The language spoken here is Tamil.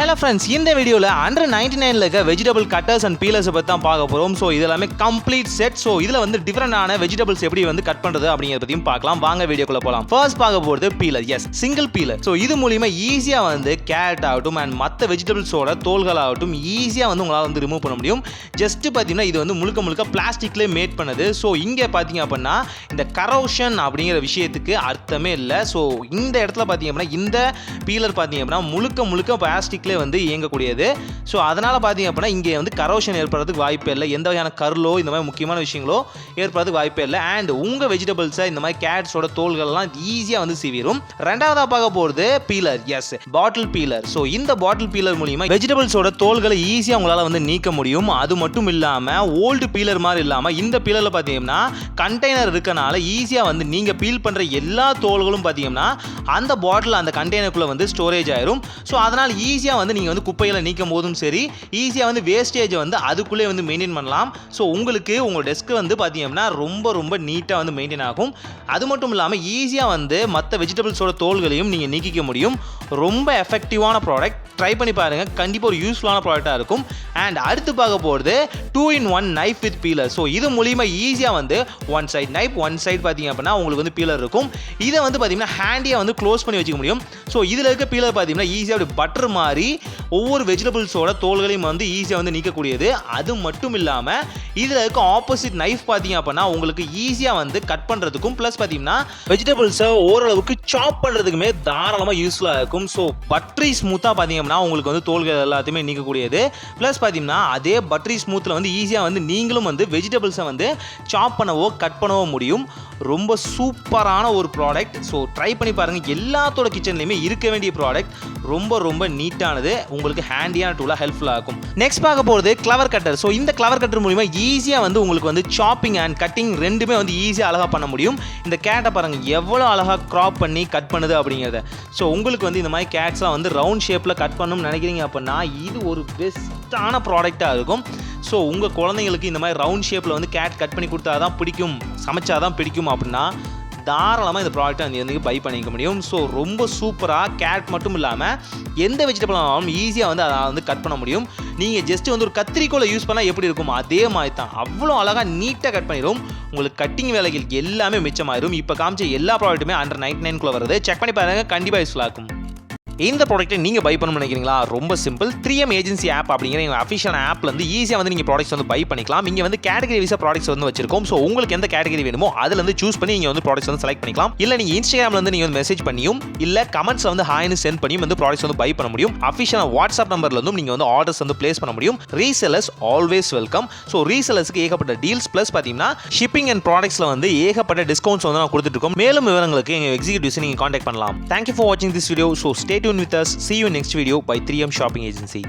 Hello friends, இந்த வீடியோல under 99 இருக்க வெஜிடபிள் கட்டர்ஸ் அண்ட் பீலர்ஸ் பத்தி தான் பார்க்க போறோம். சோ இது எல்லாமே கம்ப்ளீட் செட். சோ இதுல வந்து டிஃபரண்டான வெஜிடபிள்ஸ் எப்படி வந்து கட் பண்றது அப்படிங்கறத பத்தியும் பார்க்கலாம். வாங்க வீடியோக்குள்ள போலாம். ஃபர்ஸ்ட் பார்க்க போறது peeler. Yes, single peeler. So இது மூலமா ஈஸியா வந்து கேரட் ஆகட்டும் அண்ட் மற்ற வெஜிடபிள்ஸோட தோல்கள் ஆகட்டும் ஈஸியா வந்து உங்களால வந்து ரிமூவ் பண்ண முடியும். ஜஸ்ட் பாத்தீங்கன்னா இது வந்து முழுக்க பிளாஸ்டிக்ல மேட் பண்ணது. சோ இங்க பாத்தீங்க அப்படின்னா இந்த கரோஷன் அப்படிங்கிற விஷயத்துக்கு அர்த்தமே இல்லை. ஸோ இந்த இடத்துல பார்த்தீங்க அப்படின்னா இந்த பீலர் பார்த்தீங்க அப்படின்னா முழுக்க பிளாஸ்டிக்லேயே வந்து இயங்கக்கூடியது. ஸோ அதனால் பார்த்தீங்க அப்படின்னா இங்கே வந்து கரோஷன் ஏற்படுறதுக்கு வாய்ப்பே இல்லை. எந்த வகையான கருளோ இந்த மாதிரி முக்கியமான விஷயங்களோ ஏற்படுறதுக்கு வாய்ப்பே இல்லை. அண்ட் உங்கள் வெஜிடபிள்ஸை இந்த மாதிரி கேரட்ஸோட தோல்கள்லாம் ஈஸியாக வந்து சீவிரும். ரெண்டாவதாக பார்க்க போகிறது பீலர். எஸ், பாட்டில் பீலர். ஸோ இந்த பாட்டில் பீலர் மூலியமாக வெஜிடபிள்ஸோட தோல்களை ஈஸியாக உங்களால் வந்து நீக்க முடியும். அது மட்டும் இல்லாமல் ஓல்டு பீலர் மாதிரி இல்லாமல் இந்த பீலரில் பார்த்தீங்கன்னா கண்டெய்னர் இருக்கனால ஈஸியாக வந்து நீங்கள் பீல் பண்ணுற எல்லா தோல்களும் பார்த்தீங்கன்னா அந்த பாட்டில் அந்த கண்டெய்னருக்குள்ளே வந்து ஸ்டோரேஜ் ஆயிரும். ஸோ அதனால் ஈஸியாக வந்து நீங்கள் வந்து குப்பையில் நீக்கும் போதும் சரி, ஈஸியாக வந்து வேஸ்டேஜை வந்து அதுக்குள்ளே வந்து மெயின்டைன் பண்ணலாம். ஸோ உங்களுக்கு உங்கள் டெஸ்க்கு வந்து பார்த்தீங்கன்னா ரொம்ப நீட்டாக வந்து மெயின்டைன் ஆகும். அது மட்டும் இல்லாமல் ஈஸியாக வந்து மற்ற வெஜிடபிள்ஸோட தோல்களையும் நீங்கள் நீக்கிக்க முடியும். ரொம்ப எஃபெக்டிவான ப்ராடக்ட். ட்ரை பண்ணி பாருங்கள், கண்டிப்பாக ஒரு யூஸ்ஃபுல்லான ப்ராடக்டாக இருக்கும். அண்ட் அடுத்து பார்க்க போகிறது 2-in-1 knife with peeler. So இது மூலிமா ஈஸியாக வந்து one side knife one side பார்த்தீங்க அப்படின்னா உங்களுக்கு வந்து பீலர் இருக்கும். இதை வந்து பார்த்தீங்கன்னா ஹேண்டியாக வந்து க்ளோஸ் பண்ணி வச்சுக்க முடியும். ஸோ இதில் இருக்க பீலர் பார்த்தீங்கன்னா ஈஸியாக அப்படி பட்டர் மாதிரி ஒவ்வொரு வெஜிடபிள்ஸோட தோல்களையும் வந்து ஈஸியாக வந்து நீக்கக்கூடியது. அது மட்டும் இல்லாமல் இதில் இருக்க ஆப்போசிட் நைஃப் பார்த்தீங்க அப்படின்னா உங்களுக்கு ஈஸியாக வந்து கட் பண்ணுறதுக்கும் ப்ளஸ் பார்த்தீங்கன்னா வெஜிடபிள்ஸை ஓரளவுக்கு சாப் பண்ணுறதுக்குமே தாராளமாக யூஸ்ஃபுல்லாக இருக்கும். ஸோ பட்டரி ஸ்மூத்தாக பார்த்தீங்கன்னா உங்களுக்கு வந்து தோல்கள் எல்லாத்தையுமே நீக்கக்கூடியது. ப்ளஸ் பார்த்தீங்கன்னா அதே பட்டரி ஸ்மூத்தில் வந்து ஈஸியாக வந்து நீங்களும் வந்து வெஜிடபிள்ஸை வந்து சாப் பண்ணவோ கட் பண்ணவோ முடியும். ரொம்ப சூப்பரான ஒரு ப்ராடக்ட். ஸோ ட்ரை பண்ணி பாருங்கள். எல்லாத்தோட கிச்சன்லையுமே இருக்க வேண்டிய ப்ராடக்ட். ரொம்ப நீட்டானது, உங்களுக்கு ஹேண்டியான டூலாக ஹெல்ப்ஃபுல்லாக இருக்கும். நெக்ஸ்ட் பார்க்க போகிறது கிளவர் கட்டர். ஸோ இந்த கிளவர் கட்டர் மூலிமா ஈஸியாக வந்து உங்களுக்கு வந்து சாப்பிங் அண்ட் கட்டிங் ரெண்டுமே வந்து ஈஸியாக அழகாக பண்ண முடியும். இந்த கேட்டை பாருங்கள் எவ்வளோ அழகாக க்ராப் பண்ணி கட் பண்ணுது அப்படிங்கிறத. ஸோ உங்களுக்கு வந்து இந்த மாதிரி கேட்ஸ்லாம் வந்து ரவுண்ட் ஷேப்பில் கட் பண்ணணும்னு நினைக்கிறீங்க அப்படின்னா இது ஒரு பெஸ்ட்டான ப்ராடக்டாக இருக்கும். ஸோ உங்கள் குழந்தைங்களுக்கு இந்த மாதிரி ரவுண்ட் ஷேப்பில் வந்து கேட் கட் பண்ணி கொடுத்தா தான் பிடிக்கும், சமைச்சாதான் பிடிக்கும் அப்படின்னா தாராளமாக இந்த ப்ராடக்ட்டை வந்து பை பண்ணிக்க முடியும். ஸோ ரொம்ப சூப்பராக கேட் மட்டும் இல்லாமல் எந்த வெஜிடபிள் ஆனாலும் ஈஸியாக வந்து அதை வந்து கட் பண்ண முடியும். நீங்கள் ஜஸ்ட்டு வந்து ஒரு கத்திரிக்கோலை யூஸ் பண்ணால் எப்படி இருக்கும் அதே மாதிரி தான் அவ்வளோ அழகாக நீட்டாக கட் பண்ணிடும். உங்களுக்கு கட்டிங் வேலைகள் எல்லாமே மிச்சமாயிரும். இப்போ காமிச்ச எல்லா ப்ராடக்ட்டுமே அண்டர் 99 வருது. செக் பண்ணி பாருங்கள், கண்டிப்பாக யூஸ்ஃபுல்லாக இருக்கும். இந்த ப்ராடக்ட்டை நீங்கள் பை பண்ணணும்னு நினைக்கிறீங்களா? ரொம்ப சிம்பிள். 3M ஏஜென்சி ஆப் அப்படிங்கிற எங்கள் அஃபிஷியல் ஆப்பில் வந்து ஈஸியாக வந்து நீங்கள் ப்ராடக்ட்ஸ் வந்து பை பண்ணிக்கலாம். இங்கே வந்து கேட்டகரி வைஸாக ப்ராடக்ட்ஸ் வந்து வச்சிருக்கோம். ஸோ உங்களுக்கு எந்த கேட்டகரி வேணுமோ அதில் வந்து சூஸ் பண்ணி நீங்கள் வந்து ப்ராடக்ட்ஸ் வந்து செலக்ட் பண்ணிக்கலாம். இல்லை நீங்கள் இன்ஸ்டாகிராமில் வந்து நீங்கள் வந்து மெசேஜ் பண்ணியும் இல்லை கமெண்ட்ஸில் வந்து ஹாய்னு சென்ட் பண்ணியும் வந்து ப்ராடக்ட்ஸ் வந்து பை பண்ண முடியும். அஃபிஷியல் வாட்ஸ்அப் நம்பர்லேருந்தும் நீங்கள் வந்து ஆர்டர்ஸ் வந்து பிளேஸ் பண்ண முடியும். Resellers always welcome. ஸோ ரீசெல்லர்ஸ்க்கு ஏகப்பட்ட டீல்ஸ் ப்ளஸ் பார்த்தீங்கன்னா ஷிப்பிங் அண்ட் ப்ராடக்ட்ஸில் வந்து ஏகப்பட்ட டிஸ்கவுண்ட்ஸ் வந்து நான் கொடுத்துட்டு இருக்கோம். மேலும் விவரங்களுக்கு எங்கள் எக்ஸிக்யூட்டிவ்ஸ் நீங்கள் காண்டாக்ட் பண்ணலாம். தேங்க்யூ ஃபார் வாட்சிங் this video. So stay tune with us. See you next video by 3M Shopping Agency.